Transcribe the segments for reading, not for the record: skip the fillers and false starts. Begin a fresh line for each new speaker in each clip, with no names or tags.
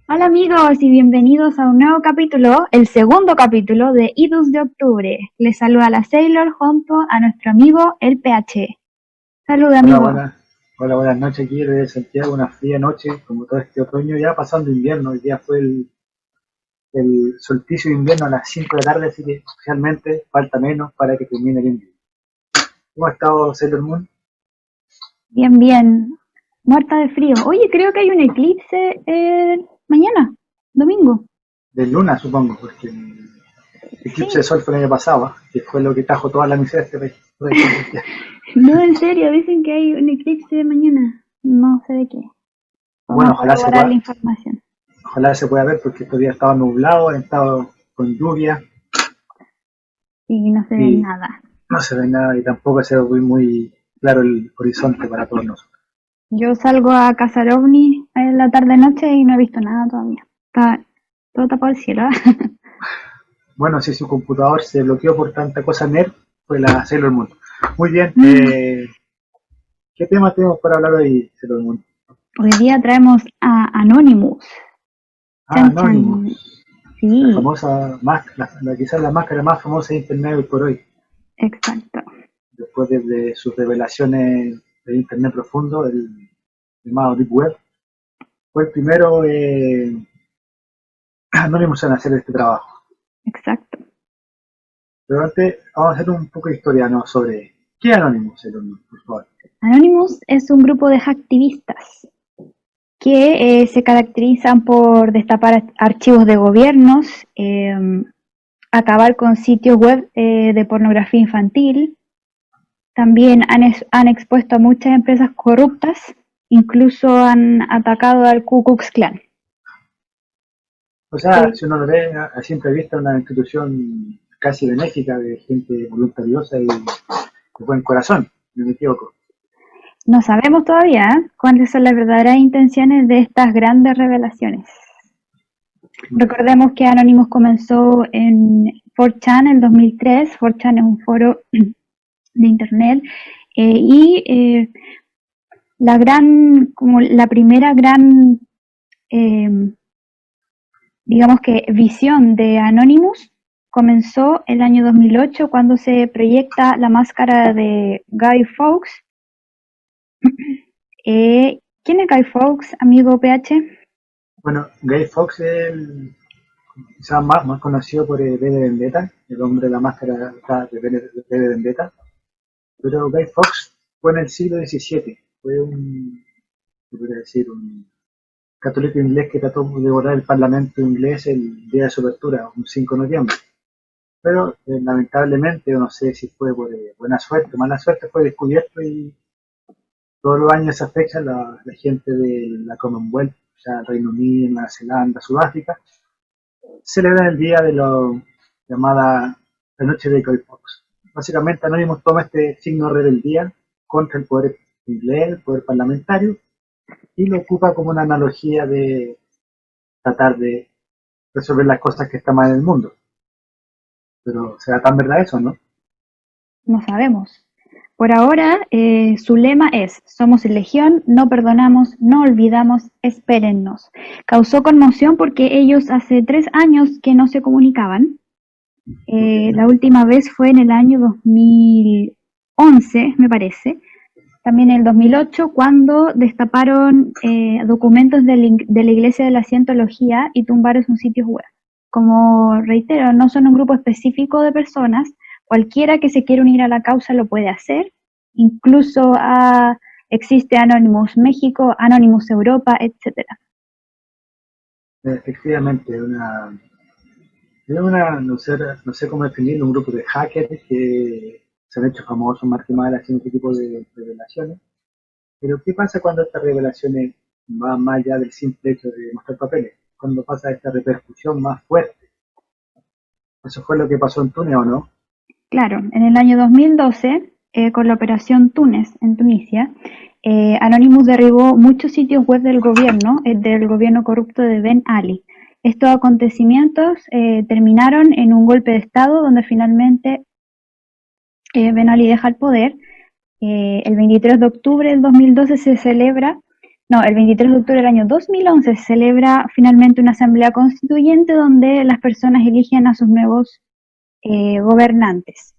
Hola amigos y bienvenidos a un nuevo capítulo, el segundo capítulo de Idus de Octubre. Les saluda la Sailor junto a nuestro amigo el PH. Saluda
Hola,
amigo.
buenas noches aquí desde Santiago, una fría noche, como todo este otoño, ya pasando invierno. Hoy día fue el solsticio de invierno a las 5 de la tarde, así que oficialmente falta menos para que termine el invierno. ¿Cómo ha estado Sailor Moon?
Bien, bien. Muerta de frío. Oye, creo que hay un eclipse mañana, domingo.
De luna, supongo, porque el eclipse de
Sí,
sol fue el año pasado, que fue lo que trajo toda la miseria de este país. Por ahí tengo ya.
no en serio, dicen que hay un eclipse mañana. No sé de qué. Vamos
Bueno,
a corroborar la información.
ojalá se pueda ver, porque estos días estaban nublados, han estado con lluvia
Y no se ve
y
nada.
no se ve nada y tampoco se ve muy claro el horizonte para todos nosotros.
Yo salgo a cazar ovnis en la tarde-noche y no he visto nada todavía. Está todo tapado el cielo.
Bueno, si su computador se bloqueó por tanta cosa nerd, fue la Sailor Moon. Muy bien,
Mm,
¿qué tema tenemos para hablar hoy, Sailor Moon?
Hoy día traemos a Anonymous.
Ah,
Chan Chan.
Anonymous, la
Sí,
famosa, quizás la máscara más famosa de Internet hoy por hoy,
exacto.
después de sus revelaciones de Internet profundo, el llamado Deep Web. Fue el primero Anonymous en hacer este trabajo.
Exacto.
Pero antes, vamos a hacer un poco de historia, ¿no? Sobre qué es Anonymous, Sailor Moon, por favor.
Anonymous es un grupo de hacktivistas que se caracterizan por destapar archivos de gobiernos, acabar con sitios web de pornografía infantil. También han expuesto a muchas empresas corruptas, incluso han atacado al Ku Klux Klan.
O sea,
Eh,
si uno lo ve a simple vista, una institución casi benéfica de gente voluntariosa y de buen corazón, no me equivoco.
no sabemos todavía cuáles son las verdaderas intenciones de estas grandes revelaciones. Recordemos que Anonymous comenzó en 4chan en 2003. 4chan es un foro de internet y como la primera gran, eh, digamos que visión de Anonymous comenzó el año 2008 cuando se proyecta la máscara de Guy Fawkes. ¿Quién es Guy Fawkes, amigo PH?
Bueno, Gay Fox es el, quizás más conocido por V de Vendetta, el hombre de la máscara de V de Vendetta, pero Guy Fox fue en el siglo XVII, fue un, ¿qué podría decir? Un católico inglés que trató de borrar el parlamento inglés el día de su apertura, un 5 de noviembre. Pero lamentablemente, no sé si fue por buena suerte o mala suerte, fue descubierto y todos los años de esa fecha la gente de la Commonwealth, o sea, Reino Unido, Nueva Zelanda, Sudáfrica, celebran el día de lo llamada la noche de Guy Fawkes. Básicamente Anonymous toma este signo de rebeldía contra el poder inglés, el poder parlamentario, y lo ocupa como una analogía de tratar de resolver las cosas que están mal en el mundo. Pero ¿será tan verdad eso, no?
No sabemos. Por ahora, su lema es: somos legión, no perdonamos, no olvidamos, espérennos. Causó conmoción porque ellos hace 3 años que no se comunicaban.
Okay.
La última vez fue en el año 2011, me parece. También en el 2008, cuando destaparon documentos de la Iglesia de la Cientología y tumbaron sus sitios web. Como reitero, no son un grupo específico de personas, cualquiera que se quiera unir a la causa lo puede hacer, incluso existe Anonymous México, Anonymous Europa, etcétera.
Efectivamente, no sé cómo definirlo, un grupo de hackers que se han hecho famosos más que mal haciendo este tipo de revelaciones. Pero ¿qué pasa cuando estas revelaciones van más allá del simple hecho de mostrar papeles? Cuando pasa esta repercusión más fuerte. Eso fue lo que pasó en Túnez, ¿o no?
Claro, en el año 2012, con la operación Túnez en Tunisia, Anonymous derribó muchos sitios web del gobierno corrupto de Ben Ali. Estos acontecimientos terminaron en un golpe de Estado donde finalmente Ben Ali deja el poder. El 23 de octubre del 2012 se celebra No, el 23 de octubre del año 2011 se celebra finalmente una asamblea constituyente donde las personas eligen a sus nuevos gobernantes.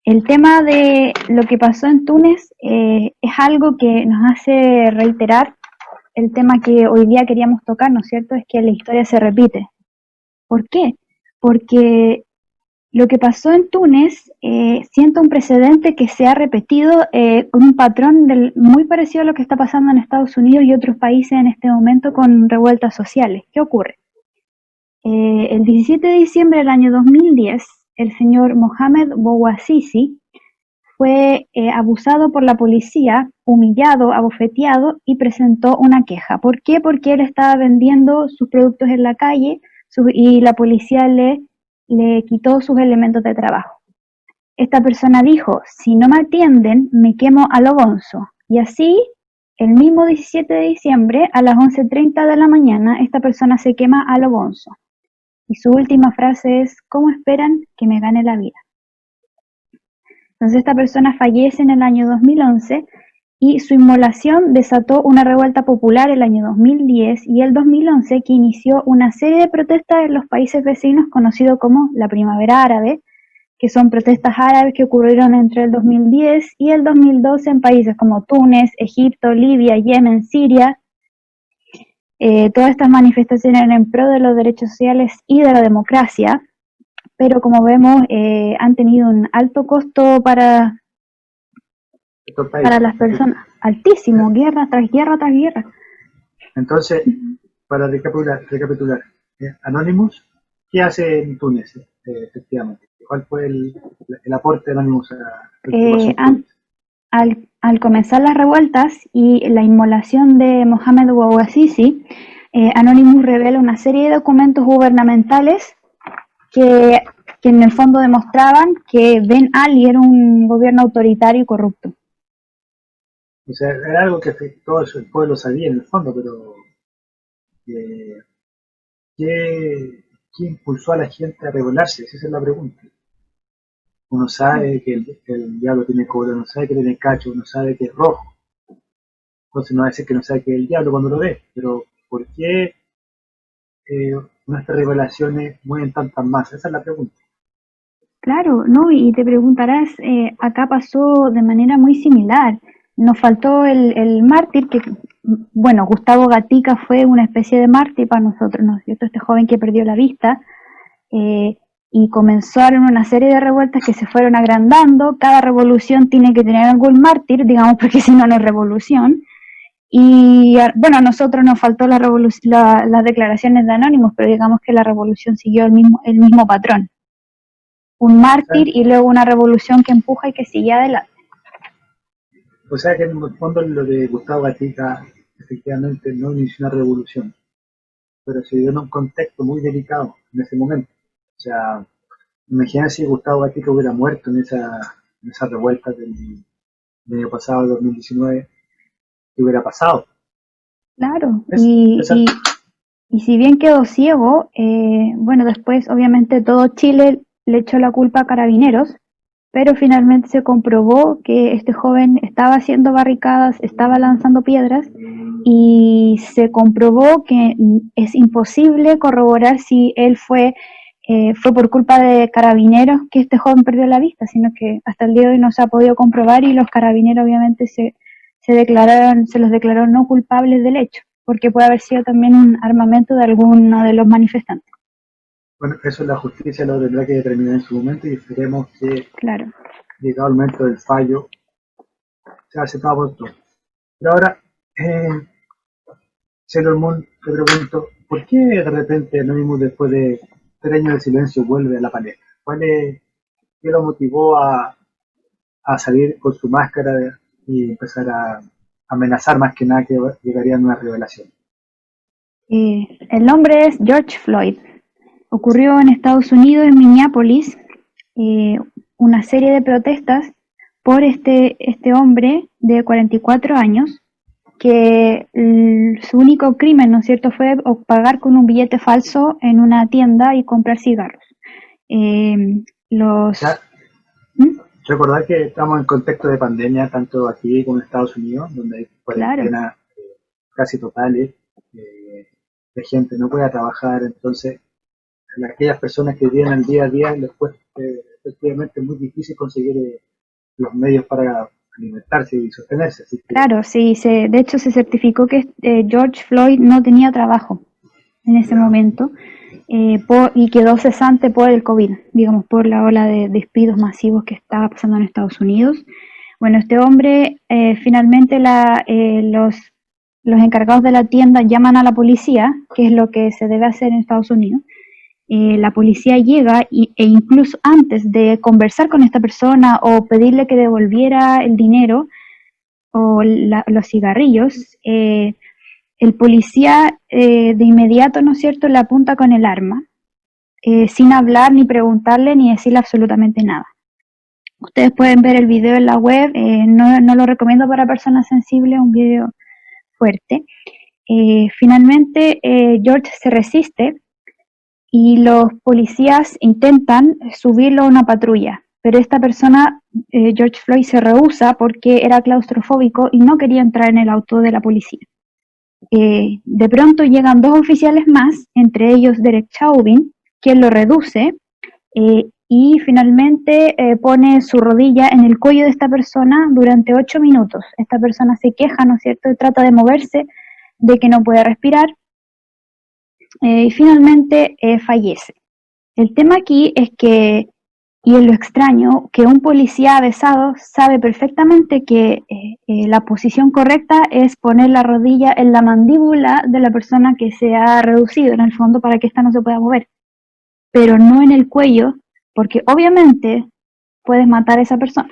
El tema de lo que pasó en Túnez es algo que nos hace reiterar el tema que hoy día queríamos tocar, ¿no es cierto? Es que la historia se repite. ¿Por qué? Porque lo que pasó en Túnez sienta un precedente que se ha repetido con un patrón muy parecido a lo que está pasando en Estados Unidos y otros países en este momento con revueltas sociales. ¿Qué ocurre? El 17 de diciembre del año 2010, el señor Mohamed Bouazizi fue abusado por la policía, humillado, abofeteado y presentó una queja. ¿Por qué? Porque él estaba vendiendo sus productos en la calle y la policía le quitó sus elementos de trabajo. Esta persona dijo, si no me atienden, me quemo a lo bonzo. Y así, el mismo 17 de diciembre, a las 11:30 de la mañana, esta persona se quema a lo bonzo. Y su última frase es, ¿cómo esperan que me gane la vida? Entonces esta persona fallece en el año 2011 y su inmolación desató una revuelta popular el año 2010 y el 2011 que inició una serie de protestas en los países vecinos conocido como la Primavera Árabe, que son protestas árabes que ocurrieron entre el 2010 y el 2012 en países como Túnez, Egipto, Libia, Yemen, Siria. Todas estas manifestaciones en pro de los derechos sociales y de la democracia, pero como vemos han tenido un alto costo para las personas, altísimo, guerra tras guerra tras guerra.
Entonces, para recapitular, Anonymous, ¿qué hace en Túnez, efectivamente? ¿Cuál fue el aporte de Anonymous
al comenzar las revueltas y la inmolación de Mohamed Bouazizi, Anonymous revela una serie de documentos gubernamentales que en el fondo demostraban que Ben Ali era un gobierno autoritario y corrupto.
O sea, era algo que todo el pueblo sabía en el fondo, pero ¿qué impulsó a la gente a rebelarse? Esa es la pregunta. Uno sabe que el diablo tiene cola, uno sabe que tiene cacho, uno sabe que es rojo. Entonces no va a decir que no sabe que es el diablo cuando lo ve, pero ¿por qué nuestras revelaciones mueven tantas masas? Esa es la pregunta.
Claro, ¿no? Y te preguntarás, acá pasó de manera muy similar. Nos faltó el mártir, que, bueno, Gustavo Gatica fue una especie de mártir para nosotros, ¿no es cierto? Este joven que perdió la vista, y comenzaron una serie de revueltas que se fueron agrandando. Cada revolución tiene que tener algún mártir, digamos, porque si no, no es revolución. Y bueno, a nosotros nos faltó las declaraciones de Anónimos, pero digamos que la revolución siguió el mismo patrón. Un mártir y luego una revolución que empuja y que sigue adelante.
O sea que en el fondo lo de Gustavo Gatica efectivamente no inició una revolución, pero se dio en un contexto muy delicado en ese momento. O sea, imagina si Gustavo Gatica hubiera muerto en esa revuelta del año pasado, 2019, ¿qué hubiera pasado?
Claro, y si bien quedó ciego, bueno, después obviamente todo Chile le echó la culpa a Carabineros, pero finalmente se comprobó que este joven estaba haciendo barricadas, estaba lanzando piedras y se comprobó que es imposible corroborar si él fue por culpa de Carabineros que este joven perdió la vista, sino que hasta el día de hoy no se ha podido comprobar y los Carabineros obviamente se los declaró no culpables del hecho, porque puede haber sido también un armamento de alguno de los manifestantes.
Bueno, eso la justicia lo tendrá que determinar en su momento y esperemos que, llegado el momento del fallo, sea aceptado por todos. Pero ahora, Sailor Moon, te pregunto, ¿por qué de repente Anonymous después de 3 años de silencio vuelve a la palestra? ¿Qué lo motivó a salir con su máscara y empezar a amenazar más que nada que llegaría a una revelación?
El nombre es George Floyd. Ocurrió en Estados Unidos, en Minneapolis, una serie de protestas por este hombre de 44 años que su único crimen, ¿no es cierto?, fue pagar con un billete falso en una tienda y comprar cigarros.
Recordar que estamos en contexto de pandemia, tanto aquí como en Estados Unidos, donde hay cuarentena casi totales, la gente no puede trabajar, entonces aquellas personas que viven al día a día les cuesta efectivamente muy difícil conseguir los medios para alimentarse y sostenerse. Así que,
Claro, sí, de hecho se certificó que George Floyd no tenía trabajo en ese
ya,
momento y quedó cesante por el COVID, digamos, por la ola de despidos masivos que estaba pasando en Estados Unidos. Bueno, este hombre, finalmente los encargados de la tienda llaman a la policía, que es lo que se debe hacer en Estados Unidos. La policía llega e incluso antes de conversar con esta persona o pedirle que devolviera el dinero o los cigarrillos, el policía de inmediato, ¿no es cierto?, le apunta con el arma, sin hablar ni preguntarle ni decirle absolutamente nada. Ustedes pueden ver el video en la web, no lo recomiendo para personas sensibles, un video fuerte. Finalmente, George se resiste y los policías intentan subirlo a una patrulla, pero esta persona, George Floyd, se rehúsa porque era claustrofóbico y no quería entrar en el auto de la policía. De pronto llegan dos oficiales más, entre ellos Derek Chauvin, quien lo reduce y finalmente pone su rodilla en el cuello de esta persona durante 8 minutos. Esta persona se queja, ¿no es cierto?, y trata de moverse, de que no puede respirar, y finalmente fallece. El tema aquí es que, y es lo extraño, que un policía avesado sabe perfectamente que la posición correcta es poner la rodilla en la mandíbula de la persona que se ha reducido, en el fondo, para que ésta no se pueda mover, pero no en el cuello, porque obviamente puedes matar a esa persona.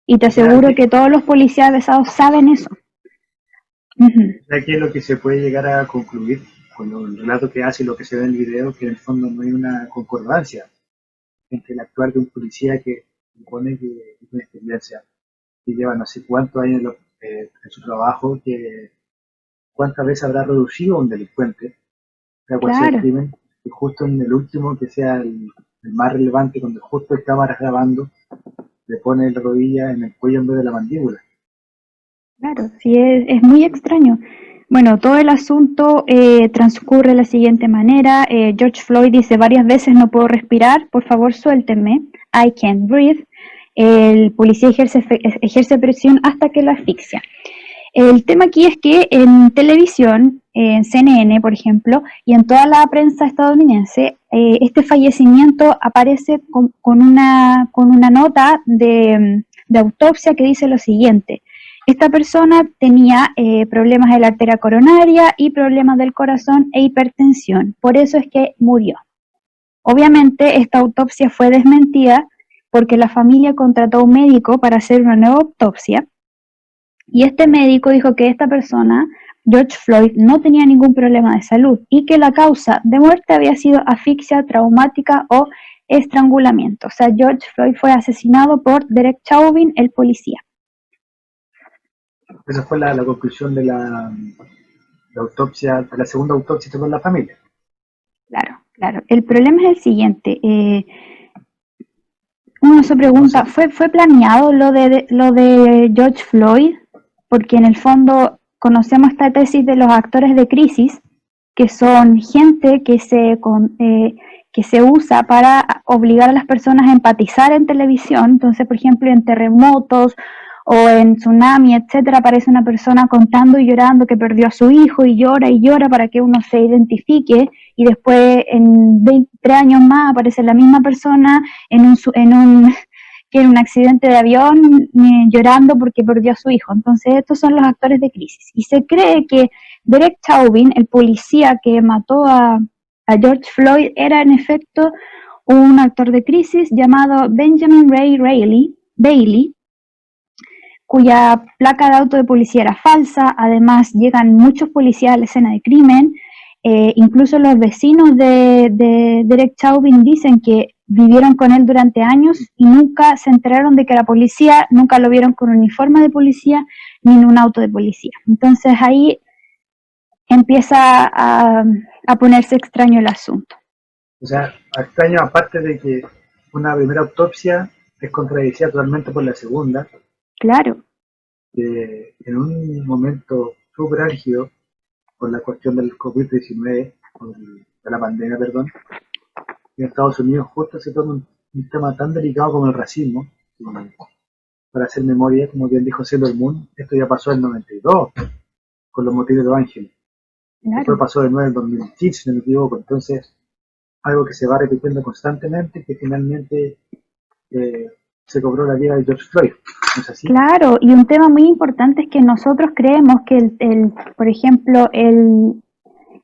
Y te
o sea,
aseguro que todos los policías avesados saben eso.
que es lo que se puede llegar a concluir con el relato que hace y lo que se ve en el video, que en el fondo no hay una concordancia entre el actuar de un policía que supone que tiene experiencia, que lleva no sé cuántos años en su trabajo, que cuántas veces habrá reducido a un delincuente, sea cual sea el
Claro,
crimen, y justo en el último, que sea el más relevante, donde justo el cámara grabando, le pone la rodilla en el cuello en vez de la mandíbula.
claro, sí, es muy extraño. Bueno, todo el asunto transcurre de la siguiente manera. George Floyd dice varias veces: no puedo respirar, por favor suéltenme, I can't breathe. El policía ejerce presión hasta que lo asfixia. El tema aquí es que en televisión, en CNN, por ejemplo, y en toda la prensa estadounidense, este fallecimiento aparece con una nota de autopsia que dice lo siguiente: esta persona tenía problemas de la arteria coronaria y problemas del corazón e hipertensión, por eso es que murió. Obviamente esta autopsia fue desmentida porque la familia contrató a un médico para hacer una nueva autopsia, y este médico dijo que esta persona, George Floyd, no tenía ningún problema de salud y que la causa de muerte había sido asfixia traumática o estrangulamiento. O sea, George Floyd fue asesinado por Derek Chauvin, el policía.
Esa fue la conclusión de la autopsia, de la segunda autopsia con la familia.
Claro, claro. El problema es el siguiente. Uno se
No
pregunta,
sé,
¿fue planeado lo de George Floyd? Porque en el fondo conocemos esta tesis de los actores de crisis, que son gente que se usa para obligar a las personas a empatizar en televisión. Entonces, por ejemplo, en terremotos o en tsunami, etcétera, aparece una persona contando y llorando que perdió a su hijo y llora para que uno se identifique, y después en 23 años más aparece la misma persona que en un accidente de avión llorando porque perdió a su hijo. Entonces estos son los actores de crisis. Y se cree que Derek Chauvin, el policía que mató a George Floyd, era en efecto un actor de crisis llamado Benjamin Bailey, cuya placa de auto de policía era falsa. Además llegan muchos policías a la escena de crimen. Incluso los vecinos de Derek Chauvin dicen que vivieron con él durante años y nunca se enteraron de que era policía, nunca lo vieron con uniforme de policía ni en un auto de policía. Entonces ahí empieza a ponerse extraño el asunto.
o sea, extraño aparte de que una primera autopsia es contradecida totalmente por la segunda,
Claro,
que en un momento súper álgido con la cuestión del COVID-19, de la pandemia, perdón. En Estados Unidos justo se toma un tema tan delicado como el racismo. Y para hacer memoria, como bien dijo Sailor Moon, esto ya pasó en el 92 con los motivos de Ángeles.
Claro.
Después pasó de nuevo en 2015, si no me equivoco. Entonces, algo que se va repitiendo constantemente, que finalmente se cobró la vida de George Floyd. ¿No es así?
Claro, y un tema muy importante es que nosotros creemos que, por ejemplo,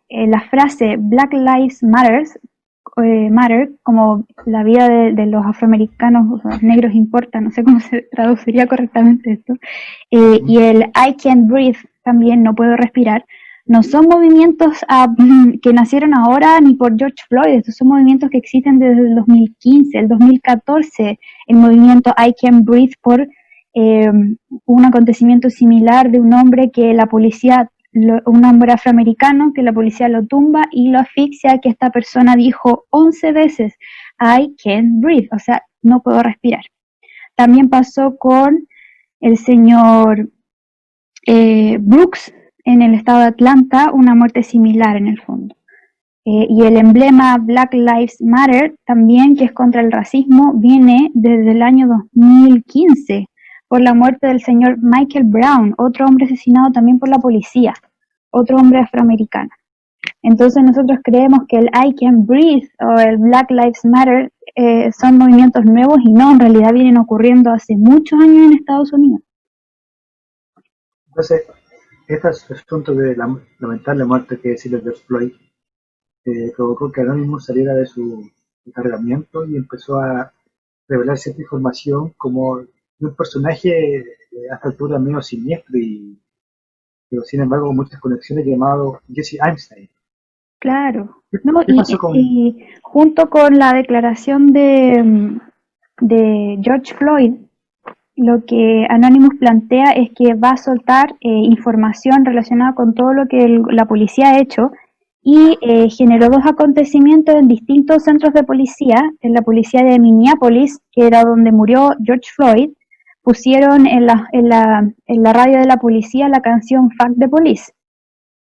la frase Black Lives Matter, como la vida de los afroamericanos, o sea, negros importa, no sé cómo se traduciría correctamente esto, y el I can't breathe, también no puedo respirar, no son movimientos que nacieron ahora ni por George Floyd, estos son movimientos que existen desde el 2015, el 2014, el movimiento I can't breathe por un acontecimiento similar de un hombre que la policía, un hombre afroamericano que la policía lo tumba y lo asfixia, que esta persona dijo 11 veces I can't breathe, o sea, no puedo respirar. También pasó con el señor Brooks en el estado de Atlanta, una muerte similar en el fondo. Y el emblema Black Lives Matter también, que es contra el racismo, viene desde el año 2015 por la muerte del señor Michael Brown, otro hombre asesinado también por la policía, otro hombre afroamericano. Entonces nosotros creemos que el I Can't Breathe o el Black Lives Matter son movimientos nuevos y no, en realidad vienen ocurriendo hace muchos años en Estados Unidos.
Entonces, este asunto de la lamentable muerte que decirle de Floyd provocó que Anonymous saliera de su encargamiento y empezó a revelar cierta información como de un personaje a esta altura medio siniestro pero sin embargo con muchas conexiones, llamado Jesse Einstein.
Claro, no,
¿Qué pasó con...
y junto con la declaración de George Floyd, lo que Anonymous plantea es que va a soltar información relacionada con todo lo que la policía ha hecho y generó dos acontecimientos en distintos centros de policía. En la policía de Minneapolis, que era donde murió George Floyd, pusieron en la radio de la policía la canción Fuck the Police,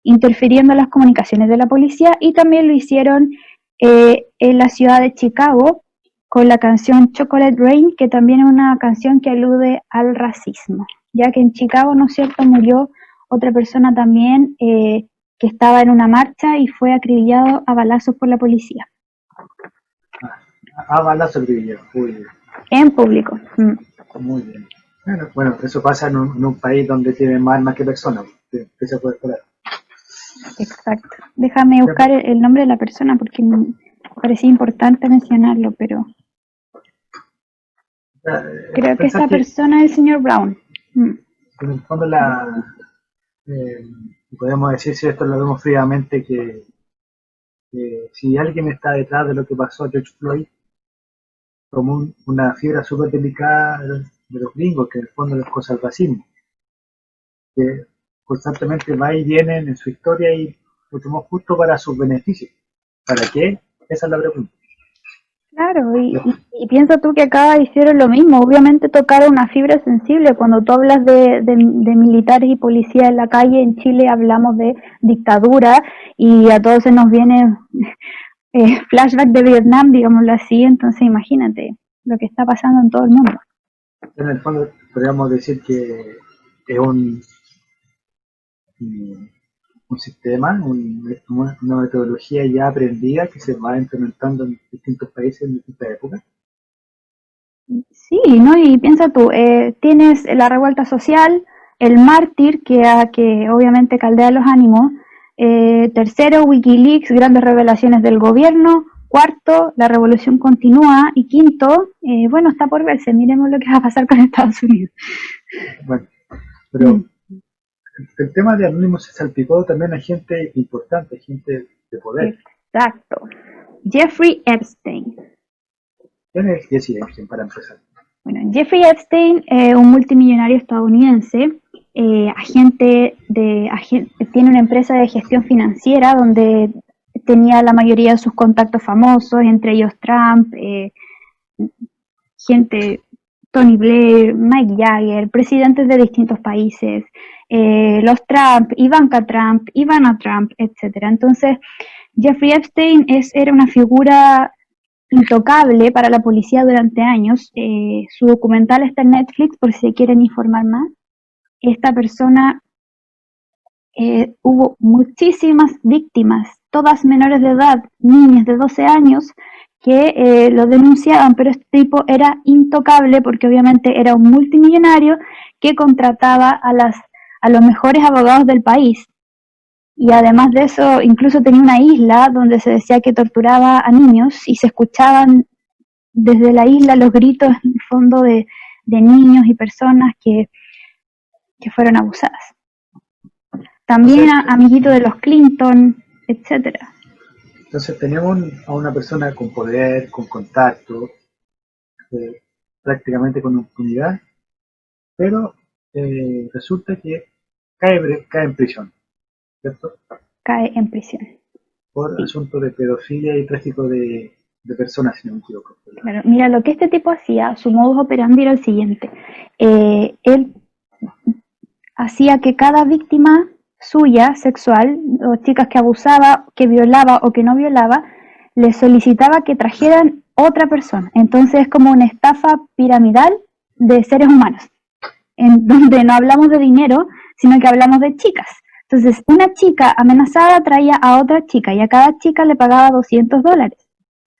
interfiriendo en las comunicaciones de la policía, y también lo hicieron en la ciudad de Chicago con la canción Chocolate Rain, que también es una canción que alude al racismo, ya que en Chicago, ¿no es cierto?, murió otra persona también que estaba en una marcha y fue acribillado a balazos por la policía.
A balazos acribillados, muy bien.
En público.
Muy bien. Bueno, eso pasa en un país donde tienen más armas que personas. ¿Qué se puede esperar?
Exacto. Déjame buscar el nombre de la persona porque me parecía importante mencionarlo, pero creo que esta persona es el señor Brown.
En el fondo podemos decir, si esto lo vemos fríamente, que si alguien está detrás de lo que pasó a George Floyd, como una fibra súper delicada de los gringos, que en el fondo es cosa del racismo, que constantemente va y viene en su historia y lo tomó justo para sus beneficios. ¿Para qué? Esa es la pregunta.
Claro, y piensa tú que acá hicieron lo mismo, obviamente tocaron una fibra sensible. Cuando tú hablas de militares y policías en la calle, en Chile hablamos de dictadura y a todos se nos viene flashback de Vietnam, digámoslo así. Entonces imagínate lo que está pasando en todo el mundo.
En el fondo podríamos decir que es un sistema, una metodología ya aprendida que se va implementando en distintos países en distintas épocas.
Sí, ¿no? Y piensa tú, tienes la revuelta social, el mártir que obviamente caldea los ánimos, tercero, Wikileaks, grandes revelaciones del gobierno, cuarto, la revolución continúa, y quinto, bueno, está por verse, miremos lo que va a pasar con Estados Unidos.
Bueno, pero el tema de Anonymous se salpicó también a gente importante, gente de poder.
Exacto. Jeffrey Epstein.
¿Quién es Jesse Epstein, para empezar?
Bueno, Jeffrey Epstein, un multimillonario estadounidense, tiene una empresa de gestión financiera donde tenía la mayoría de sus contactos famosos, entre ellos Trump, Tony Blair, Mike Jagger, presidentes de distintos países, los Trump, Ivanka Trump, Ivana Trump, etc. Entonces, Jeffrey Epstein era una figura intocable para la policía durante años. Su documental está en Netflix por si se quieren informar más. Esta persona, hubo muchísimas víctimas, todas menores de edad, niñas de 12 años, que lo denunciaban, pero este tipo era intocable porque obviamente era un multimillonario que contrataba a los mejores abogados del país. Y además de eso, incluso tenía una isla donde se decía que torturaba a niños y se escuchaban desde la isla los gritos en el fondo de niños y personas que fueron abusadas. También amiguito de los Clinton, etcétera.
Entonces tenemos a una persona con poder, con contacto, prácticamente con impunidad, pero resulta que cae en prisión, ¿cierto?
Cae en prisión.
Por asunto de pedofilia y tráfico de personas, si no me equivoco.
Claro, mira, lo que este tipo hacía, su modus operandi era el siguiente. Él hacía que cada víctima suya sexual, o chicas que abusaba, que violaba o que no violaba, le solicitaba que trajeran otra persona. Entonces es como una estafa piramidal de seres humanos, en donde no hablamos de dinero, sino que hablamos de chicas. Entonces una chica amenazada traía a otra chica y a cada chica le pagaba $200.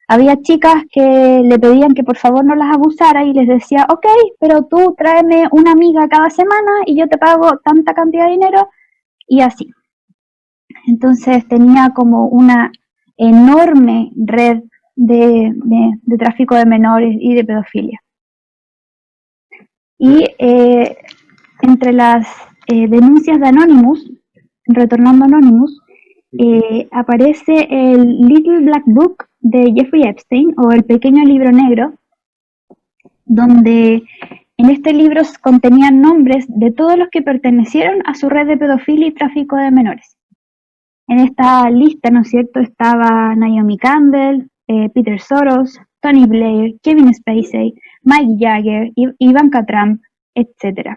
Había chicas que le pedían que por favor no las abusara y les decía, ok, pero tú tráeme una amiga cada semana y yo te pago tanta cantidad de dinero, y así. Entonces tenía como una enorme red de tráfico de menores y de pedofilia. Y entre las denuncias de Anonymous, retornando a Anonymous, aparece el Little Black Book de Jeffrey Epstein, o el pequeño libro negro, donde en este libro contenían nombres de todos los que pertenecieron a su red de pedofilia y tráfico de menores. En esta lista, ¿no es cierto?, estaba Naomi Campbell, Peter Soros, Tony Blair, Kevin Spacey, Mike Jagger, Ivanka Trump, etc.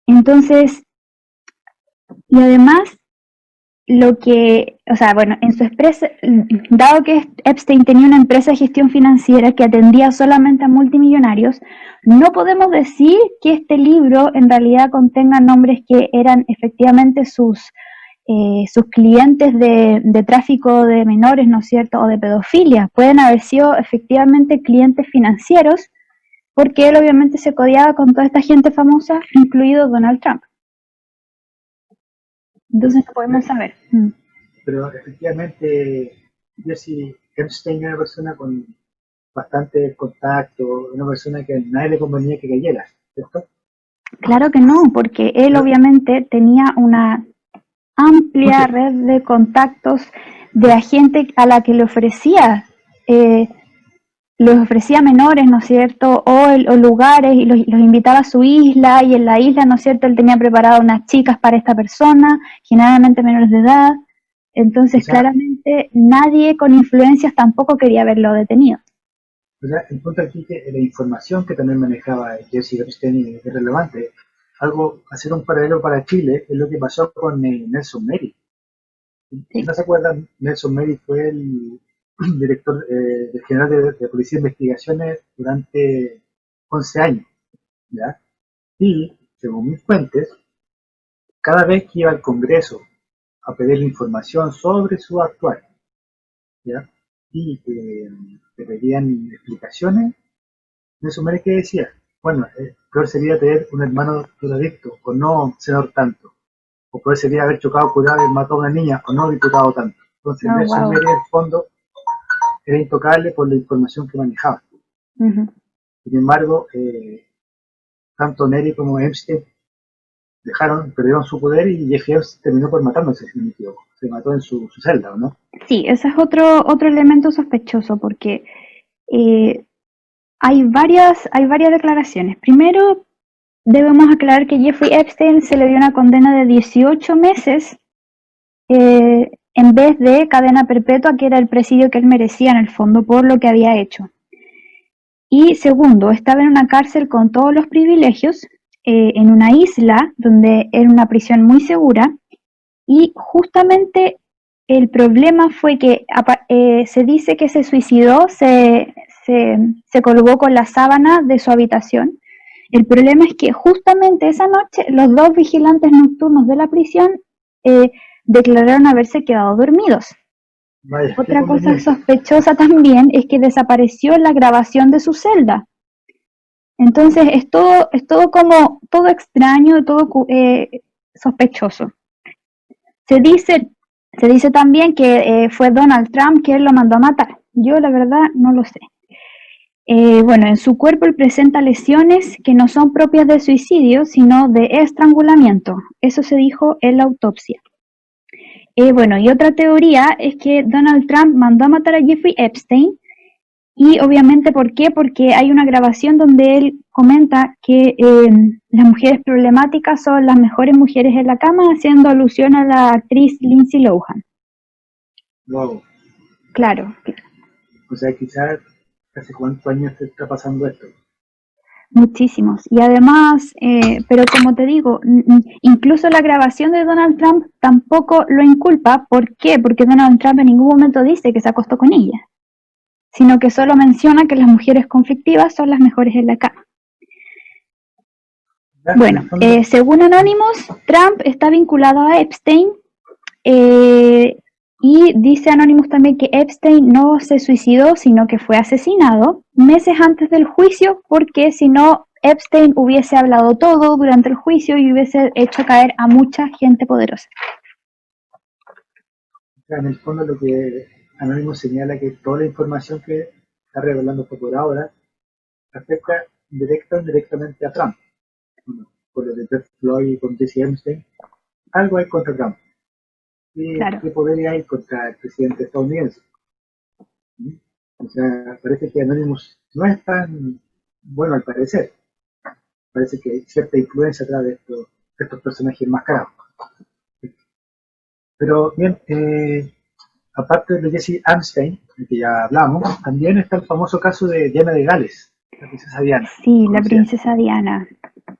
Entonces, y además, en su empresa, dado que Epstein tenía una empresa de gestión financiera que atendía solamente a multimillonarios, no podemos decir que este libro en realidad contenga nombres que eran efectivamente sus clientes de tráfico de menores, ¿no es cierto?, o de pedofilia. Pueden haber sido efectivamente clientes financieros, porque él obviamente se codiaba con toda esta gente famosa, incluido Donald Trump. Entonces no podemos saber.
Pero efectivamente, Jesse Epstein era una persona con bastante contacto, una persona que a nadie le convenía que cayera, ¿cierto?
Claro que no, porque él obviamente tenía una amplia red de contactos de la gente a la que le ofrecía menores, ¿no es cierto?, o lugares, y los invitaba a su isla, y en la isla, ¿no es cierto?, él tenía preparado unas chicas para esta persona, generalmente menores de edad. Entonces, claramente, nadie con influencias tampoco quería verlo detenido.
O sea, el punto aquí que la información que también manejaba Jesse Epstein es relevante. Hacer un paralelo para Chile es lo que pasó con Nelson Merry. Si no se acuerdan, Nelson Merry fue el director general de Policía de Investigaciones durante 11 años, ¿ya? Y, según mis fuentes, cada vez que iba al Congreso a pedir información sobre su actuar, ¿ya?, y le pedían explicaciones, Nelson Merry, ¿qué decía? Bueno, peor sería tener un hermano drogadicto, o no senador tanto, o peor sería haber chocado, curado y matado a una niña, o no diputado tanto. Entonces, Nelson Merry, en el fondo, era intocable por la información que manejaba. Sin embargo, tanto Neri como Epstein perdieron su poder, y Jeffrey Epstein terminó por matándose, si no me equivoco. Se mató en su celda, ¿o no?
Sí, ese es otro elemento sospechoso, porque hay varias declaraciones. Primero, debemos aclarar que Jeffrey Epstein se le dio una condena de 18 meses en vez de cadena perpetua, que era el presidio que él merecía en el fondo por lo que había hecho. Y segundo, estaba en una cárcel con todos los privilegios, en una isla donde era una prisión muy segura, y justamente el problema fue que se dice que se suicidó, se colgó con la sábana de su habitación. El problema es que justamente esa noche los dos vigilantes nocturnos de la prisión declararon haberse quedado dormidos.
Vaya, qué
Otra cosa
conveniente.
sospechosa también es que desapareció la grabación de su celda. Entonces es todo como, todo extraño, todo sospechoso. Se dice, se dice también que fue Donald Trump quien lo mandó a matar. Yo la verdad no lo sé. Bueno, en su cuerpo él presenta lesiones que no son propias de suicidio, sino de estrangulamiento. Eso se dijo en la autopsia. Bueno, y otra teoría es que Donald Trump mandó a matar a Jeffrey Epstein. Y obviamente, ¿por qué? Porque hay una grabación donde él comenta que las mujeres problemáticas son las mejores mujeres en la cama, haciendo alusión a la actriz Lindsay Lohan.
Wow.
Claro,
O sea, quizás hace cuántos años te está pasando esto.
muchísimos. Y además, pero como te digo, incluso la grabación de Donald Trump tampoco lo inculpa. ¿Por qué? Porque Donald Trump en ningún momento dice que se acostó con ella, sino que solo menciona que las mujeres conflictivas son las mejores en la cama.
Ya, en el
Bueno,
fondo,
según Anonymous, Trump está vinculado a Epstein, y dice Anonymous también que Epstein no se suicidó, sino que fue asesinado meses antes del juicio, porque si no, Epstein hubiese hablado todo durante el juicio y hubiese hecho caer a mucha gente poderosa.
en el fondo lo que Anónimo señala que toda la información que está revelando por ahora afecta directa o indirectamente a Trump. Bueno, por lo de Jeff Floyd y con Jesse Epstein, algo hay contra Trump. ¿Y
Claro,
qué poder hay contra el presidente estadounidense? ¿Mm? O sea, parece que Anonymous no es tan bueno al parecer. Parece que hay cierta influencia atrás de estos personajes enmascarados. Pero bien, aparte de Jesse Epstein, del que ya hablamos, también está el famoso caso de Diana de Gales, la princesa Diana,
sí, la
conocida.
princesa Diana.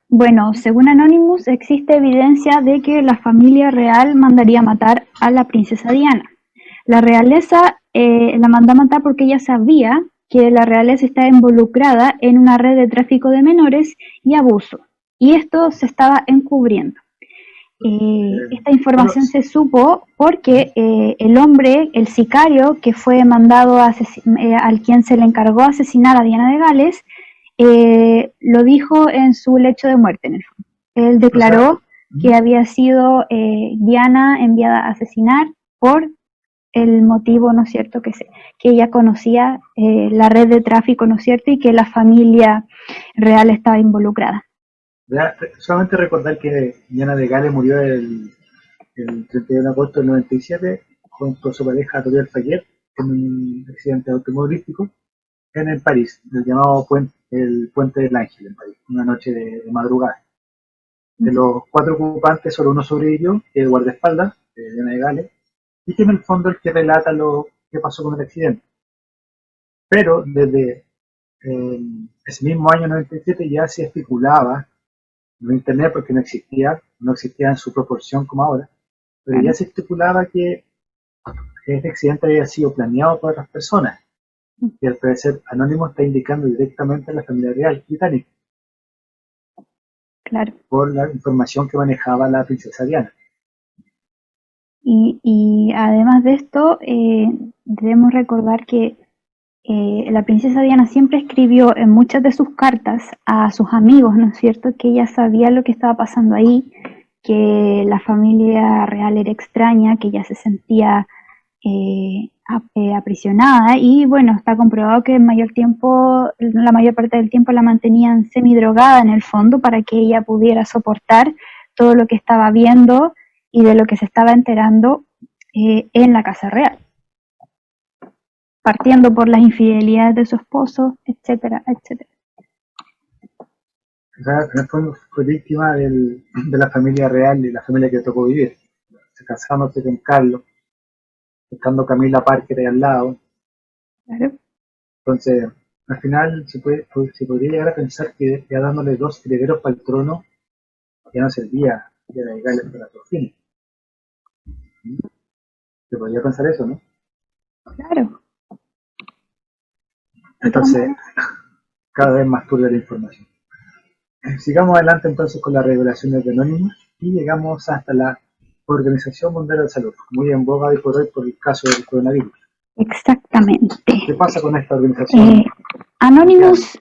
Bueno, según Anonymous, existe evidencia de que la familia real mandaría matar a la princesa Diana. La realeza la mandó a matar porque ella sabía que la realeza estaba involucrada en una red de tráfico de menores y abuso, y esto se estaba encubriendo. Esta
Bueno,
información se supo porque el hombre, el sicario que fue mandado al quien se le encargó asesinar a Diana de Gales, lo dijo en su lecho de muerte, en el fondo. Él
o sea,
declaró que había sido Diana enviada a asesinar por el motivo, ¿no es cierto?, que ella conocía la red de tráfico, ¿no es cierto?, y que la familia real estaba involucrada.
ya, solamente recordar que Diana de Gales murió el 31 de agosto del 97 junto a su pareja Toriel Fayet en un accidente automovilístico en París, el llamado el Puente del Ángel en París, una noche de madrugada. De los 4 ocupantes, solo uno sobrevivió, que es el guardaespaldas, Diana de Gales, y que en el fondo es el que relata lo que pasó con el accidente. Pero desde ese mismo año 97 ya se especulaba, no internet porque no existía en su proporción como ahora, pero ya
Claro,
se especulaba que este accidente había sido planeado por otras personas, y al parecer Anónimo está indicando directamente a la familia real británica
claro.
por la información que manejaba la princesa Diana.
Y además de esto, debemos recordar que la princesa Diana siempre escribió en muchas de sus cartas a sus amigos, ¿no es cierto?, que ella sabía lo que estaba pasando ahí, que la familia real era extraña, que ella se sentía aprisionada, y bueno, está comprobado que la mayor parte del tiempo la mantenían semidrogada en el fondo para que ella pudiera soportar todo lo que estaba viendo y de lo que se estaba enterando en la casa real, partiendo por las infidelidades de su esposo, etcétera, etcétera.
O sea, fue víctima de la familia real y la familia que le tocó vivir. Se casándose con Carlos, estando Camila Parker ahí al lado.
Claro.
Entonces, al final se podría llegar a pensar que ya dándole dos herederos para el trono, ya no servía, ya era legal para otros fines. Se podría pensar eso, ¿no?
Claro.
Entonces, cada vez más turbia la información. Sigamos adelante entonces con las revelaciones de Anonymous y llegamos hasta la Organización Mundial de la Salud, muy en boga hoy por hoy por el caso del coronavirus.
Exactamente.
¿Qué pasa con esta organización?
Anonymous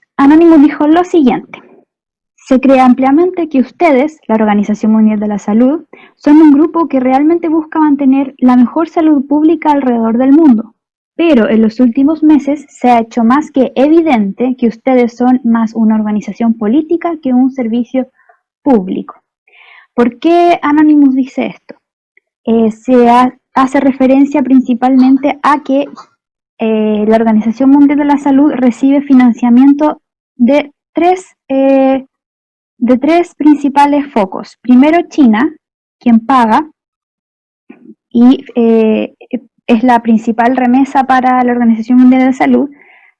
dijo lo siguiente: se cree ampliamente que ustedes, la Organización Mundial de la Salud, son un grupo que realmente busca mantener la mejor salud pública alrededor del mundo. Pero en los últimos meses se ha hecho más que evidente que ustedes son más una organización política que un servicio público. ¿Por qué Anonymous dice esto? Hace referencia principalmente a que la Organización Mundial de la Salud recibe financiamiento de tres principales focos. Primero, China, quien paga y es la principal remesa para la Organización Mundial de la Salud.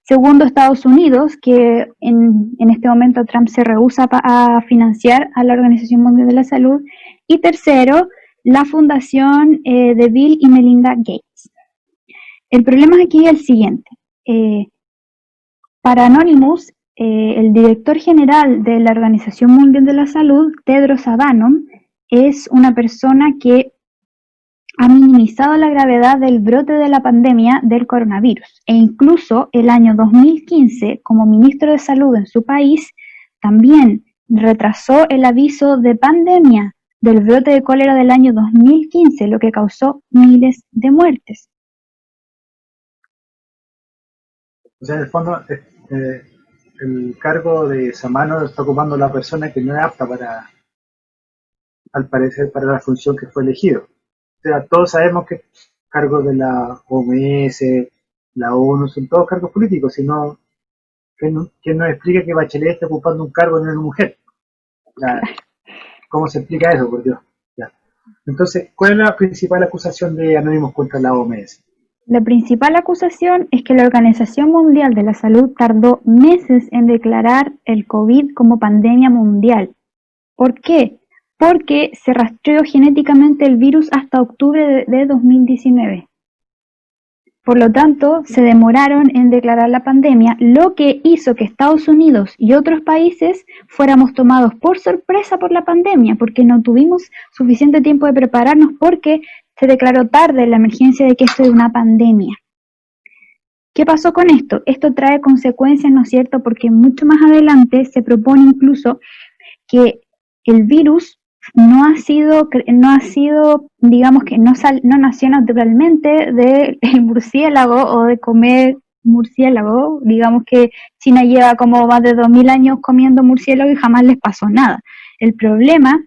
Segundo, Estados Unidos, que en este momento Trump se rehúsa a financiar a la Organización Mundial de la Salud. Y tercero, la fundación de Bill y Melinda Gates. El problema aquí es el siguiente. Para Anonymous, el director general de la Organización Mundial de la Salud, Tedros Adhanom, es una persona que ha minimizado la gravedad del brote de la pandemia del coronavirus e incluso el año 2015, como ministro de Salud en su país, también retrasó el aviso de pandemia del brote de cólera del año 2015, lo que causó miles de muertes.
O sea, en el fondo, el cargo de Samano lo está ocupando la persona que no es apta para, al parecer, para la función que fue elegido. O sea, todos sabemos que cargos de la OMS, la ONU, son todos cargos políticos, sino que nos explica que Bachelet está ocupando un cargo de una mujer. Ya, ¿cómo se explica eso, por Dios? Ya. Entonces, ¿cuál es la principal acusación de Anónimos contra la OMS?
La principal acusación es que la Organización Mundial de la Salud tardó meses en declarar el COVID como pandemia mundial. ¿Por qué? Porque se rastreó genéticamente el virus hasta octubre de 2019. Por lo tanto, se demoraron en declarar la pandemia, lo que hizo que Estados Unidos y otros países fuéramos tomados por sorpresa por la pandemia, porque no tuvimos suficiente tiempo de prepararnos porque se declaró tarde la emergencia de que esto es una pandemia. ¿Qué pasó con esto? Esto trae consecuencias, ¿no es cierto? Porque mucho más adelante se propone incluso que el virus no ha sido, digamos que no nació naturalmente del murciélago o de comer murciélago. Digamos que China lleva como más de 2000 años comiendo murciélago y jamás les pasó nada. El problema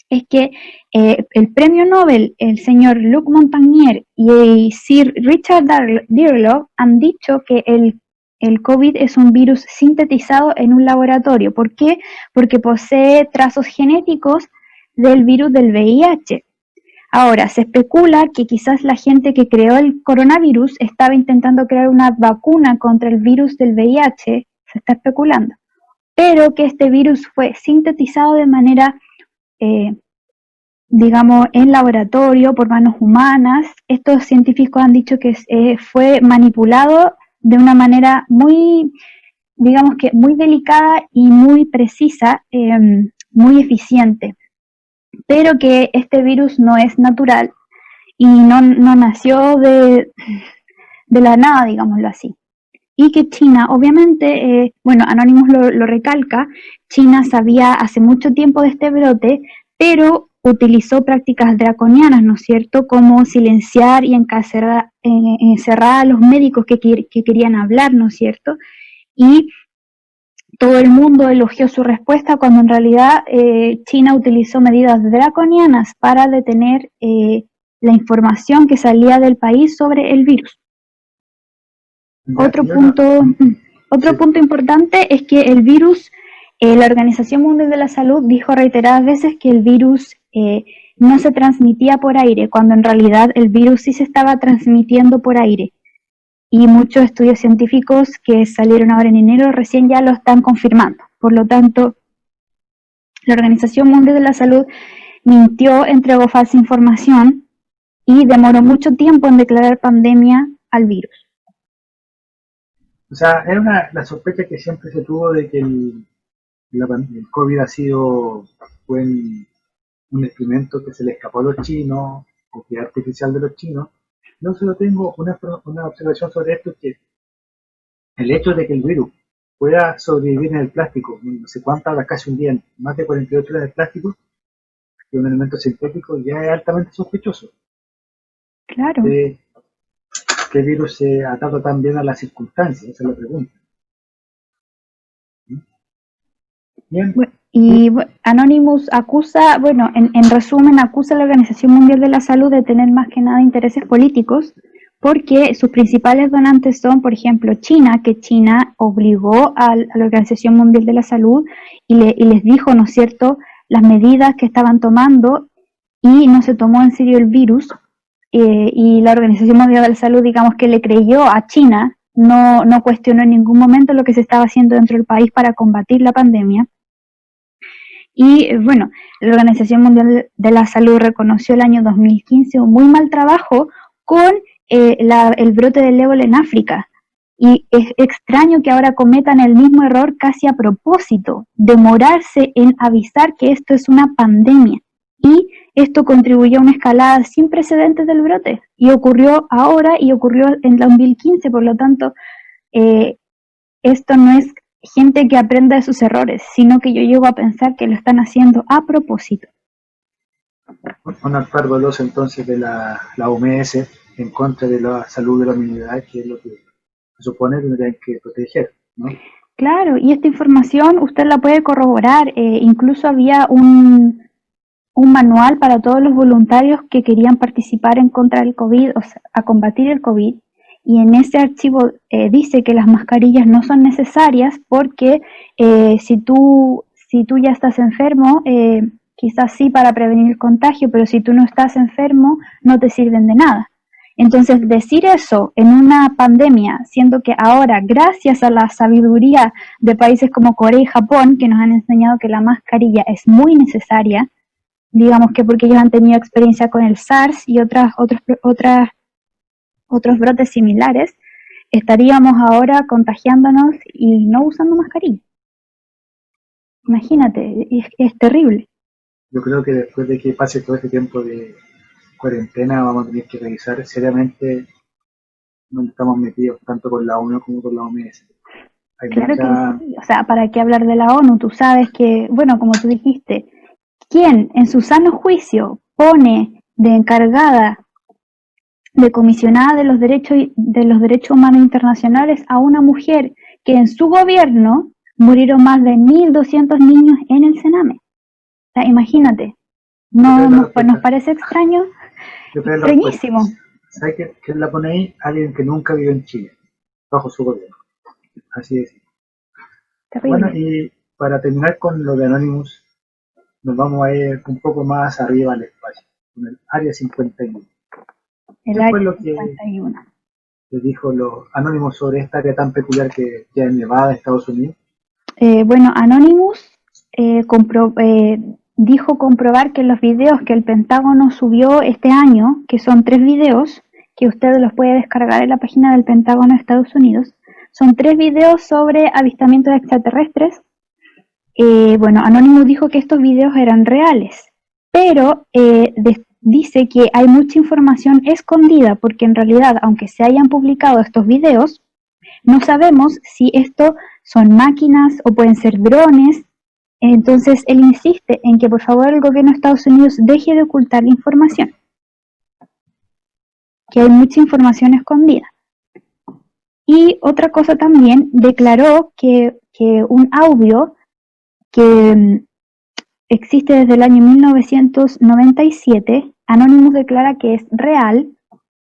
es que el premio Nobel, el señor Luc Montagnier y Sir Richard Dearlove han dicho que el COVID es un virus sintetizado en un laboratorio. ¿Por qué? Porque posee trazos genéticos del virus del VIH. Ahora, se especula que quizás la gente que creó el coronavirus estaba intentando crear una vacuna contra el virus del VIH, se está especulando, pero que este virus fue sintetizado de manera, digamos, en laboratorio por manos humanas. Estos científicos han dicho que fue manipulado de una manera muy, digamos que muy delicada y muy precisa, muy eficiente, pero que este virus no es natural y no nació de la nada, digámoslo así. Y que China, obviamente, bueno, Anonymous lo recalca, China sabía hace mucho tiempo de este brote, pero utilizó prácticas draconianas, ¿no es cierto?, como silenciar y encerrar a los médicos que querían hablar, ¿no es cierto?, y todo el mundo elogió su respuesta cuando en realidad China utilizó medidas draconianas para detener la información que salía del país sobre el virus. Otro punto importante es que el virus, la Organización Mundial de la Salud dijo reiteradas veces que el virus no se transmitía por aire, cuando en realidad el virus sí se estaba transmitiendo por aire. Y muchos estudios científicos que salieron ahora en enero recién ya lo están confirmando. Por lo tanto, La Organización Mundial de la Salud mintió, entregó falsa información y demoró mucho tiempo en declarar pandemia al virus.
O sea, era la sospecha que siempre se tuvo de que el COVID fue un experimento que se le escapó a los chinos, o que es artificial de los chinos. Yo solo tengo una observación sobre esto, que el hecho de que el virus pueda sobrevivir en el plástico, no sé cuántas horas, casi un día, más de 48 horas de plástico, que es un elemento sintético, ya es altamente sospechoso.
Claro.
¿Qué virus se adapta tan bien a las circunstancias? Esa es la pregunta. Bien.
Y Anonymous acusa, en resumen, acusa a la Organización Mundial de la Salud de tener más que nada intereses políticos, porque sus principales donantes son, por ejemplo, China, que China obligó a la Organización Mundial de la Salud y les dijo, ¿no es cierto?, las medidas que estaban tomando, y no se tomó en serio el virus, y la Organización Mundial de la Salud, digamos que le creyó a China, no cuestionó en ningún momento lo que se estaba haciendo dentro del país para combatir la pandemia. Y bueno, la Organización Mundial de la Salud reconoció el año 2015 un muy mal trabajo con el brote del ébola en África. Y es extraño que ahora cometan el mismo error casi a propósito, demorarse en avisar que esto es una pandemia. Y esto contribuyó a una escalada sin precedentes del brote. Y ocurrió ahora y ocurrió en 2015, por lo tanto, esto no es gente que aprenda de sus errores, sino que yo llego a pensar que lo están haciendo a propósito.
Un actuar doloso entonces de la OMS en contra de la salud de la humanidad, que es lo que se supone que tendrían que proteger, ¿no?
Claro, y esta información usted la puede corroborar. Incluso había un manual para todos los voluntarios que querían participar en contra del COVID, o sea, a combatir el COVID. Y en ese archivo dice que las mascarillas no son necesarias porque si tú ya estás enfermo, quizás sí para prevenir el contagio, pero si tú no estás enfermo, no te sirven de nada. Entonces, decir eso en una pandemia, siendo que ahora, gracias a la sabiduría de países como Corea y Japón, que nos han enseñado que la mascarilla es muy necesaria, digamos que porque ellos han tenido experiencia con el SARS y otros brotes similares, estaríamos ahora contagiándonos y no usando mascarilla. Imagínate, es terrible.
Yo creo que después de que pase todo este tiempo de cuarentena vamos a tener que revisar seriamente dónde estamos metidos, tanto con la ONU como con la OMS.
Claro que sí. O sea, ¿para qué hablar de la ONU? Tú sabes que, bueno, como tú dijiste, ¿quién en su sano juicio pone de encargada, de comisionada de los derechos humanos internacionales a una mujer que en su gobierno murieron más de 1.200 niños en el Sename? O sea, imagínate, nos parece extraño, extrañísimo.
¿Sabes quién la pone ahí? Alguien que nunca vivió en Chile, bajo su gobierno. Así es.
Terrible.
Bueno, y para terminar con lo de Anonymous, nos vamos a ir un poco más arriba al espacio, con el Área 51.
¿Qué fue lo que
les dijo los Anonymous sobre esta área tan peculiar que queda en Nevada, Estados Unidos?
Bueno, Anonymous dijo comprobar que los videos que el Pentágono subió este año, que son 3 videos, que usted los puede descargar en la página del Pentágono de Estados Unidos, son 3 videos sobre avistamientos extraterrestres. Bueno, Anonymous dijo que estos videos eran reales, pero dice que hay mucha información escondida, porque en realidad, aunque se hayan publicado estos videos, no sabemos si esto son máquinas o pueden ser drones. Entonces, él insiste en que por favor el gobierno de Estados Unidos deje de ocultar la información, que hay mucha información escondida. Y otra cosa también, declaró que un audio que existe desde el año 1997, Anonymous declara que es real.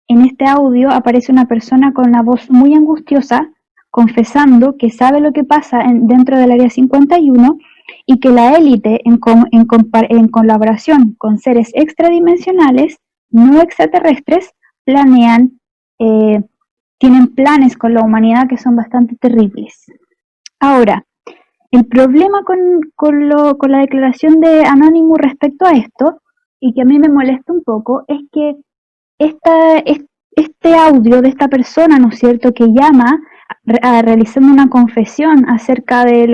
En este audio aparece una persona con una voz muy angustiosa, confesando que sabe lo que pasa dentro del Área 51 y que la élite, en colaboración con seres extradimensionales, no extraterrestres, tienen planes con la humanidad que son bastante terribles. Ahora, El problema con la declaración de Anonymous respecto a esto, y que a mí me molesta un poco, es que este audio de esta persona, ¿no es cierto?, que llama realizando una confesión acerca de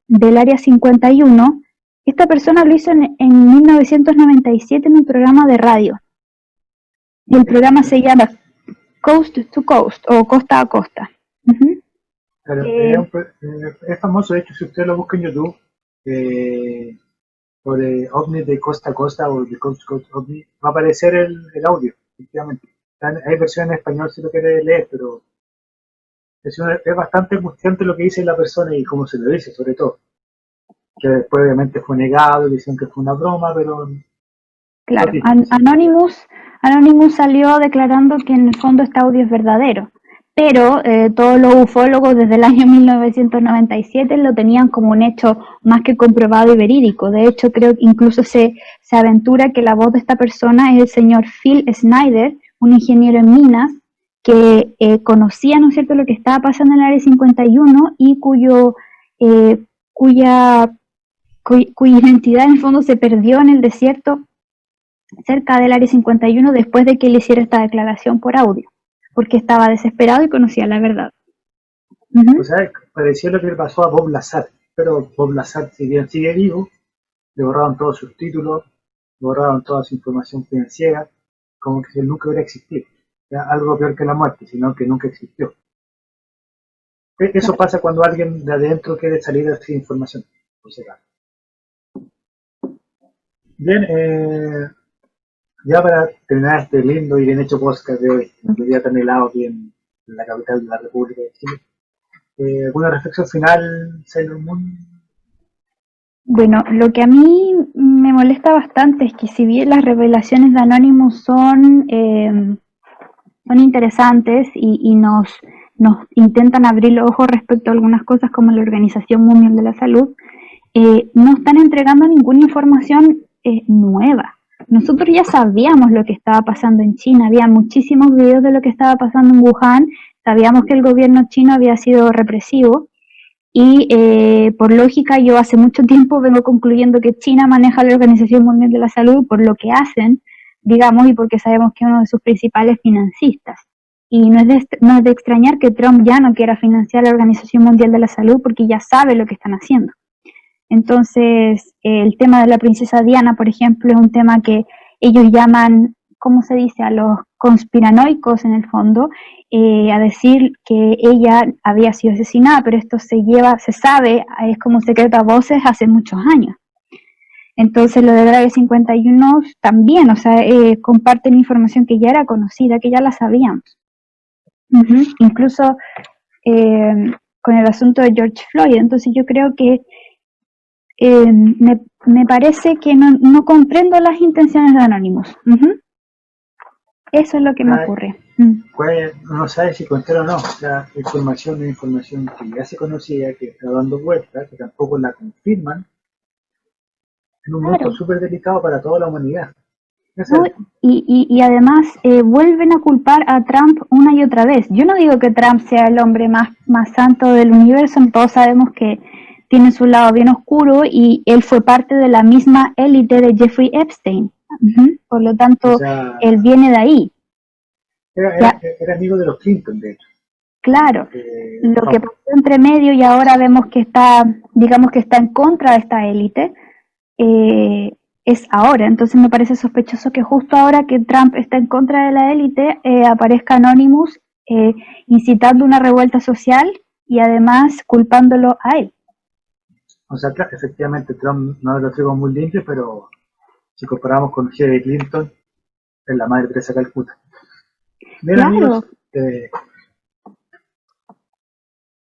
del Área 51, esta persona lo hizo en 1997 en un programa de radio. El programa se llama Coast to Coast o Costa a Costa. Uh-huh.
Pero es famoso, de hecho, si usted lo busca en YouTube, por OVNI de Costa a Costa o de Coast to Coast OVNI, va a aparecer el audio, efectivamente. Hay versión en español si lo quiere leer, pero es bastante angustiante lo que dice la persona y cómo se lo dice, sobre todo. Que después obviamente fue negado, dicen que fue una broma, pero...
Claro, Anonymous salió declarando que en el fondo este audio es verdadero, pero todos los ufólogos desde el año 1997 lo tenían como un hecho más que comprobado y verídico. De hecho, creo que incluso se aventura que la voz de esta persona es el señor Phil Snyder, un ingeniero en minas, que conocía, ¿no es cierto?, lo que estaba pasando en el Área 51 y cuya identidad en el fondo se perdió en el desierto cerca del Área 51 después de que él hiciera esta declaración por audio, porque estaba desesperado y conocía la verdad.
O sea, pareció lo que le pasó a Bob Lazar, pero Bob Lazar, si bien sigue vivo, le borraron todos sus títulos, le borraron toda su información financiera, como que él nunca hubiera existido. Era algo peor que la muerte, sino que nunca existió. Eso pasa cuando alguien de adentro quiere salir sin información, por si acaso. Bien, ya para terminar este lindo y bien hecho podcast de hoy, el día tan helado aquí en la capital de la República de Chile, ¿alguna reflexión final, Sailor Moon?
Bueno, lo que a mí me molesta bastante es que si bien las revelaciones de Anonymous son interesantes y nos intentan abrir los ojos respecto a algunas cosas como la Organización Mundial de la Salud, no están entregando ninguna información nueva. Nosotros ya sabíamos lo que estaba pasando en China, había muchísimos videos de lo que estaba pasando en Wuhan, sabíamos que el gobierno chino había sido represivo y por lógica yo hace mucho tiempo vengo concluyendo que China maneja la Organización Mundial de la Salud por lo que hacen, digamos, y porque sabemos que es uno de sus principales financistas. Y no es de extrañar que Trump ya no quiera financiar la Organización Mundial de la Salud porque ya sabe lo que están haciendo. Entonces, el tema de la princesa Diana, por ejemplo, es un tema que ellos llaman, ¿cómo se dice?, a los conspiranoicos en el fondo, a decir que ella había sido asesinada, pero esto se sabe, es como secreto a voces hace muchos años. Entonces, lo de Área 51 también, o sea, comparten información que ya era conocida, que ya la sabíamos. Incluso con el asunto de George Floyd. Entonces, yo creo que me parece que no comprendo las intenciones de Anonymous. Eso es lo que me ocurre.
Pues no sabe si contar o no. La información es información que ya se conocía, que está dando vueltas, que tampoco la confirman. En un momento súper delicado para toda la humanidad.
Y además vuelven a culpar a Trump una y otra vez. Yo no digo que Trump sea el hombre más santo del universo, todos sabemos que tiene su lado bien oscuro y él fue parte de la misma élite de Jeffrey Epstein. Por lo tanto, o sea, él viene de ahí.
Era amigo de los Clinton, de hecho.
Claro, lo que pasó entre medio y ahora vemos que está, digamos que está en contra de esta élite, es ahora. Entonces me parece sospechoso que justo ahora que Trump está en contra de la élite, aparezca Anonymous incitando una revuelta social y además culpándolo a él.
O sea, claro, efectivamente Trump no lo traigo muy limpio, pero si comparamos con Hillary Clinton, es la madre Teresa Calcuta. Bien,
claro.
Amigos,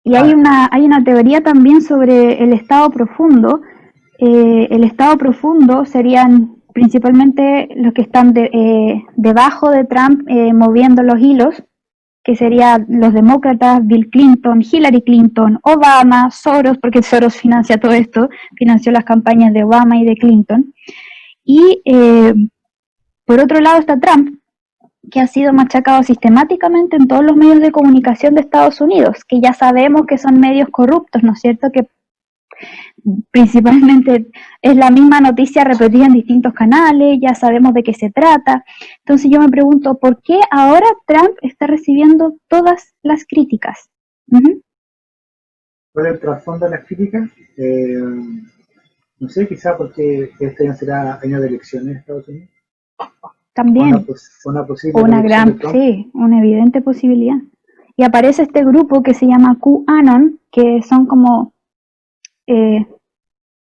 y hay una teoría también sobre el estado profundo. El estado profundo serían principalmente los que están debajo de Trump moviendo los hilos, que serían los demócratas, Bill Clinton, Hillary Clinton, Obama, Soros, porque Soros financia todo esto, financió las campañas de Obama y de Clinton. Y por otro lado está Trump, que ha sido machacado sistemáticamente en todos los medios de comunicación de Estados Unidos, que ya sabemos que son medios corruptos, ¿no es cierto?, que Principalmente es la misma noticia repetida en distintos canales, ya sabemos de qué se trata. Entonces yo me pregunto, ¿por qué ahora Trump está recibiendo todas las críticas?
¿Cuál es el trasfondo de las críticas? No sé, quizá porque este año será año de elecciones en Estados Unidos.
También,
Una posible
una
reelección de
gran,
Trump.
sí, una evidente posibilidad. Y aparece este grupo que se llama QAnon, que son como el,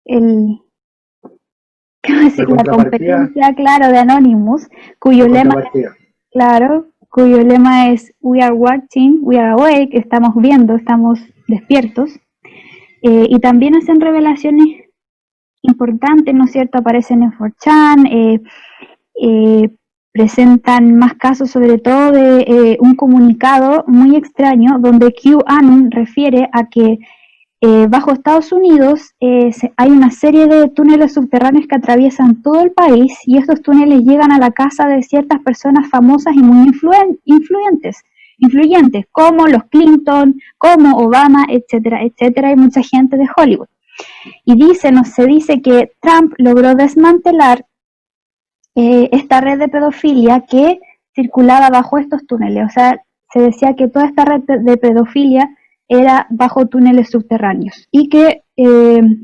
¿cómo decir?
La
La
contrapartida,
competencia, claro, de Anonymous,
la
cuyo lema,
contrapartida.
claro, cuyo lema es We are watching, we are awake, estamos viendo, estamos despiertos. Y también hacen revelaciones importantes, ¿no es cierto? Aparecen en 4chan, presentan más casos, sobre todo de un comunicado muy extraño donde QAnon refiere a que bajo Estados Unidos hay una serie de túneles subterráneos que atraviesan todo el país y estos túneles llegan a la casa de ciertas personas famosas y muy influyentes, como los Clinton, como Obama, etcétera, etcétera, y mucha gente de Hollywood. Y se dice que Trump logró desmantelar esta red de pedofilia que circulaba bajo estos túneles. O sea, se decía que toda esta red de pedofilia era bajo túneles subterráneos y que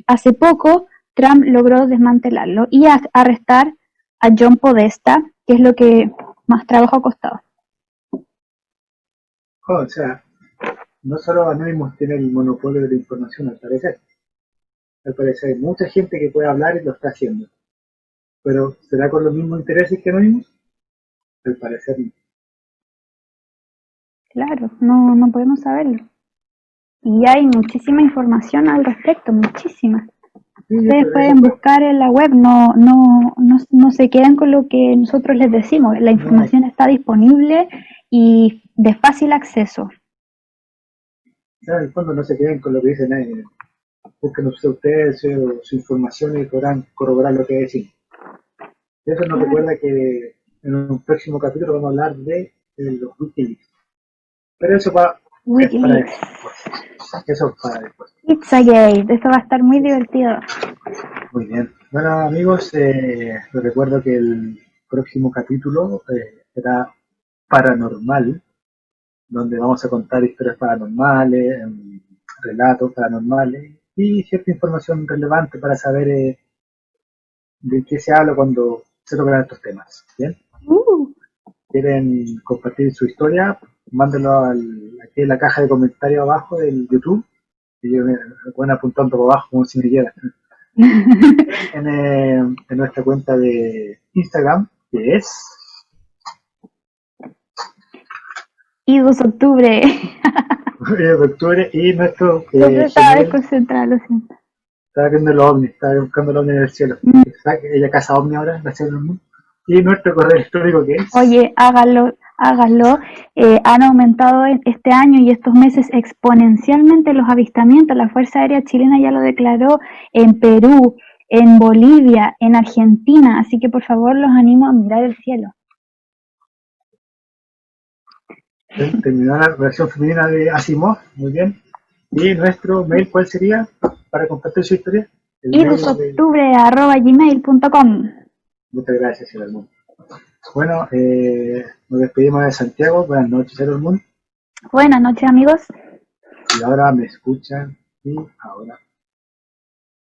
hace poco Trump logró desmantelarlo y arrestar a John Podesta, que es lo que más trabajo ha costado.
O sea, no solo Anonymous tiene el monopolio de la información, al parecer. Al parecer hay mucha gente que puede hablar y lo está haciendo. Pero ¿será con los mismos intereses que Anonymous? Al parecer no.
Claro, no podemos saberlo. Y hay muchísima información al respecto, muchísima.
Sí,
Ustedes
pero eso
pueden
fue.
buscar en la web, no se queden con lo que nosotros les decimos. La
No,
información está disponible y de fácil acceso.
en el fondo no se queden con lo que dicen nadie. Busquen ustedes su información y podrán corroborar lo que decimos. Y eso nos
Claro.
recuerda que en un próximo capítulo vamos a hablar de los Wikileaks. Pero eso es para
Wikileaks.
después. Eso es para después.
Pizzagate. Esto va a estar muy divertido.
Muy bien. Bueno, amigos, les recuerdo que el próximo capítulo será paranormal, donde vamos a contar historias paranormales, relatos paranormales y cierta información relevante para saber de qué se habla cuando se tocan estos temas. ¿Bien? ¿Quieren compartir su historia? Mándenlo aquí en la caja de comentarios abajo del YouTube. Y yo me voy apuntando por abajo como si me quieran. En nuestra cuenta de Instagram, que es
Y 2 de octubre.
de octubre, y nuestro
Siempre estaba
Gmail.
desconcentrada, lo siento.
Estaba viendo los ovnis, estaba buscando los ovnis en el cielo. Ella casa ovni ahora, la cielo del mundo. Y nuestro correo electrónico que es.
Oye, háganlo. Han aumentado este año y estos meses exponencialmente los avistamientos. La Fuerza Aérea Chilena ya lo declaró en Perú, en Bolivia, en Argentina. Así que por favor los animo a mirar el cielo.
Terminó la versión femenina de Asimov, muy bien. Y nuestro mail, ¿cuál sería para compartir su historia?
idusoctubre@gmail.com.
Muchas gracias, Sailor Moon. Bueno, nos despedimos de Santiago. Buenas noches, Sailor Moon.
Buenas noches, amigos.
Y ahora me escuchan y ahora